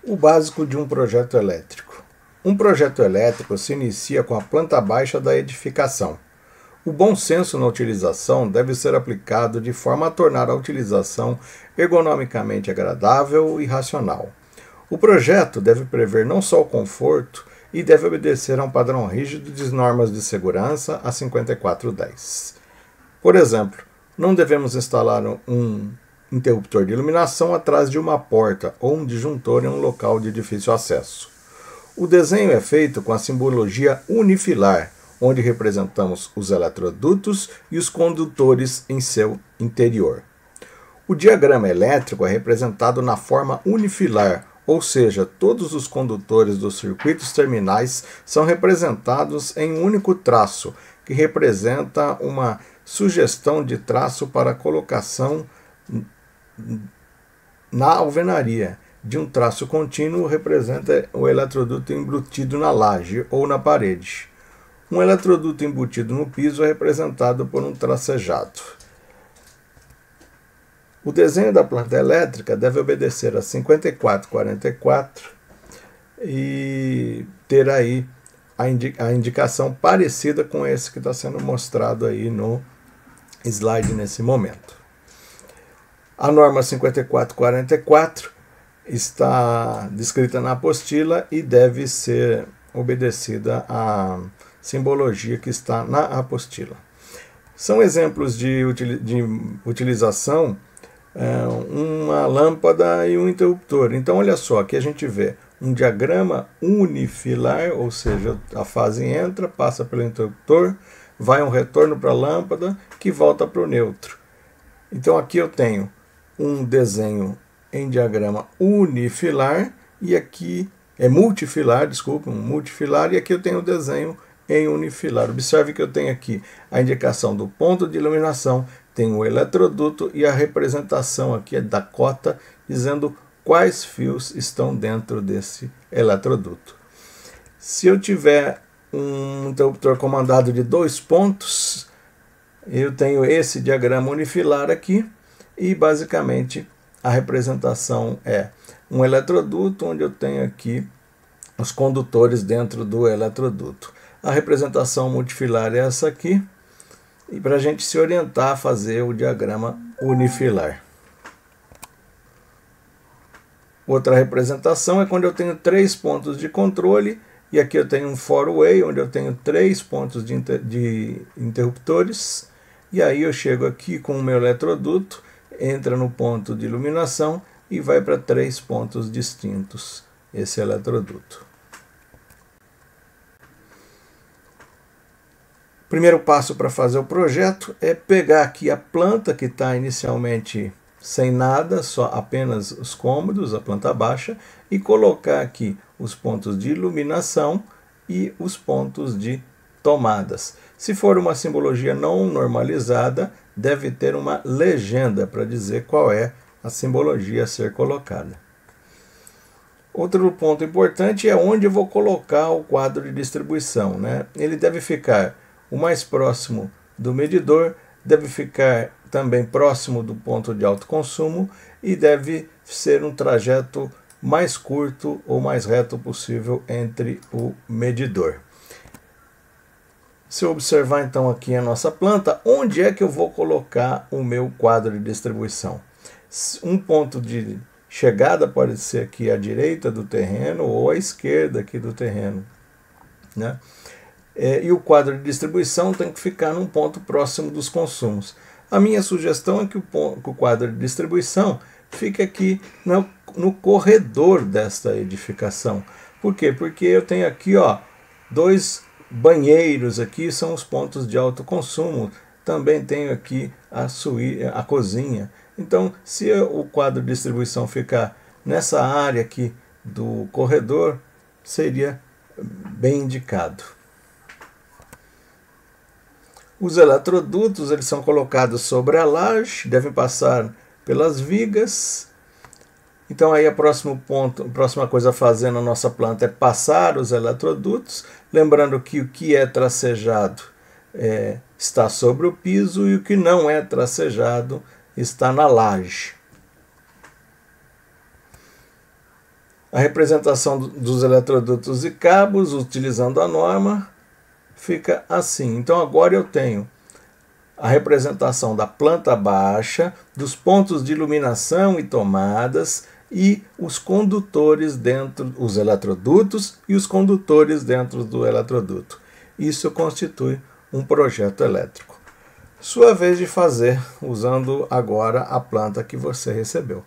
O básico de um projeto elétrico. Um projeto elétrico se inicia com a planta baixa da edificação. O bom senso na utilização deve ser aplicado de forma a tornar a utilização ergonomicamente agradável e racional. O projeto deve prever não só o conforto e deve obedecer a um padrão rígido de normas de segurança a 5410. Por exemplo, não devemos instalar um interruptor de iluminação atrás de uma porta ou um disjuntor em um local de difícil acesso. O desenho é feito com a simbologia unifilar, onde representamos os eletrodutos e os condutores em seu interior. O diagrama elétrico é representado na forma unifilar, ou seja, todos os condutores dos circuitos terminais são representados em um único traço, que representa uma sugestão de traço para colocação na alvenaria. De um traço contínuo representa o eletroduto embutido na laje ou na parede. Um eletroduto embutido no piso é representado por um tracejado. O desenho da planta elétrica deve obedecer a 5444 e ter aí a indicação parecida com esse que está sendo mostrado aí no slide nesse momento. A norma 5444 está descrita na apostila e deve ser obedecida à simbologia que está na apostila. São exemplos de utilização uma lâmpada e um interruptor. Então, olha só, aqui a gente vê um diagrama unifilar, ou seja, a fase entra, passa pelo interruptor, vai um retorno para a lâmpada, que volta para o neutro. Então, aqui eu tenho um desenho em diagrama unifilar, e aqui é multifilar, desculpa, um multifilar, e aqui eu tenho o desenho em unifilar. Observe que eu tenho aqui a indicação do ponto de iluminação, tem o eletroduto e a representação aqui é da cota, dizendo quais fios estão dentro desse eletroduto. Se eu tiver um interruptor comandado de 2 pontos, eu tenho esse diagrama unifilar aqui, e basicamente a representação é um eletroduto, onde eu tenho aqui os condutores dentro do eletroduto. A representação multifilar é essa aqui, e para a gente se orientar a fazer o diagrama unifilar. Outra representação é quando eu tenho 3 pontos de controle, e aqui eu tenho um four-way, onde eu tenho 3 pontos de interruptores, e aí eu chego aqui com o meu eletroduto, entra no ponto de iluminação e vai para 3 pontos distintos esse eletroduto. O primeiro passo para fazer o projeto é pegar aqui a planta que está inicialmente sem nada, só apenas os cômodos, a planta baixa, e colocar aqui os pontos de iluminação e os pontos de tomadas. Se for uma simbologia não normalizada, deve ter uma legenda para dizer qual é a simbologia a ser colocada. Outro ponto importante é onde eu vou colocar o quadro de distribuição, né? Ele deve ficar o mais próximo do medidor, deve ficar também próximo do ponto de alto consumo e deve ser um trajeto mais curto ou mais reto possível entre o medidor. Se eu observar então aqui a nossa planta, onde é que eu vou colocar o meu quadro de distribuição? Um ponto de chegada pode ser aqui à direita do terreno ou à esquerda aqui do terreno, né? E o quadro de distribuição tem que ficar num ponto próximo dos consumos. A minha sugestão é que o quadro de distribuição fique aqui no corredor desta edificação. Por quê? Porque eu tenho aqui 2 banheiros, aqui são os pontos de alto consumo. Também tenho aqui a cozinha. Então, se o quadro de distribuição ficar nessa área aqui do corredor, seria bem indicado. Os eletrodutos eles são colocados sobre a laje, devem passar pelas vigas. Então aí a próxima coisa a fazer na nossa planta é passar os eletrodutos, lembrando que o que é tracejado está sobre o piso e o que não é tracejado está na laje. A representação dos eletrodutos e cabos, utilizando a norma, fica assim. Então agora eu tenho a representação da planta baixa, dos pontos de iluminação e tomadas e os condutores dentro, os eletrodutos e os condutores dentro do eletroduto. Isso constitui um projeto elétrico. Sua vez de fazer, usando agora a planta que você recebeu.